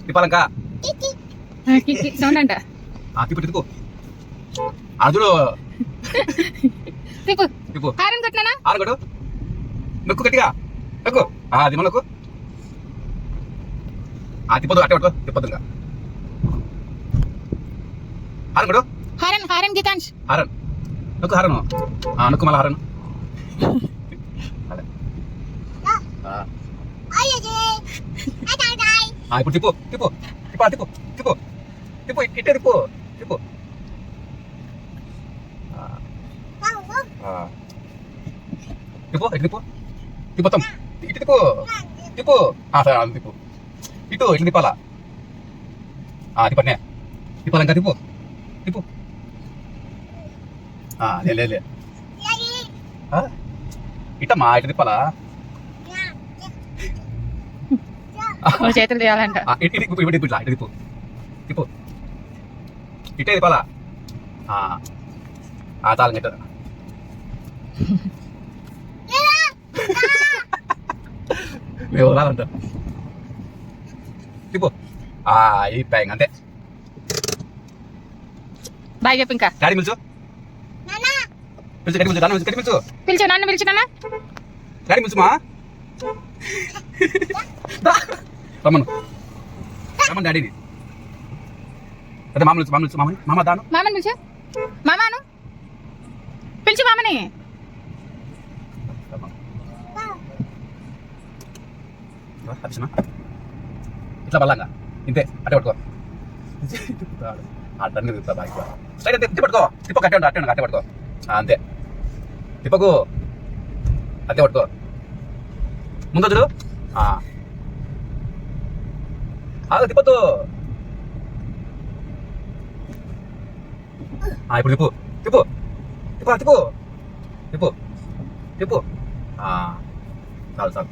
తిప్పాలంకా sound అంట. తిప్పు తిప్పు అదుడు తిప్పు తిప్పు horn కొట్టినానా? ఆరు కొట్టు నొక్కు గట్టిగా నొక్కు అది మన నొక్కు తిప్పదు అట్టే పట్టుకో తిప్పదు ఇంకా హారన్ కొట్టు హారన్ గీతాంష్ హారన్ నొక్కు హారను నొక్కు మళ్ళీ హారను ఇప్పుడు తిప్పు తిప్పు తిప్పు తిప్పు తిప్పు తిప్పు ఇట్టే తిప్పు తిప్పు తిప్పు ఇటు తిప్పు తిప్పుతాం ఇటు తిప్పు తిప్పు తిప్పు ఇటు ఇట్లా తిప్పాలా తిప్పనే తిప్పాలి ఇంకా తిప్పు తిప్పు లే ఇట్టమ్మా ఇటు తిప్పాలా చేతులు చేయాలంట. ఇటు ఇట్లా ఇటు తిప్పు తిప్పు ఇట్టే తిప్పాలా చాలు ఇటు మేము రాదంట తిప్పు అయిపోయాయి అంతే. బాయ్ చెప్పు ఇంకా. డాడీ పిలుచు పిలుచు గట్టి పిలుచు నాన్న గట్టి పిలుచు పిలిచు నాన్న పిలిచు నాన్న డాడీ పిలుచుమా రమ్మను రమ్మను డాడీని అదే మామ పిలుచు మామ పిలుచు మామని మామ దాను మామని పిలిచు మామాను పిలిచు మామని. ఇట్లా బల్లంగా ఇంతే అట్టే పట్టుకో అట్టని తిప్పుతా బాగా స్ట్రైట్ అయితే తిప్పి పట్టుకో తిప్ప కట్టే ఉండు అట్టే పట్టుకో అంతే తిప్పకు అదే పట్టుకో ముందు చూడు తిప్పద్దు ఇప్పుడు తిప్పు తిప్పు తిప్పు తిప్పు తిప్పు తిప్పు చాలు చాలు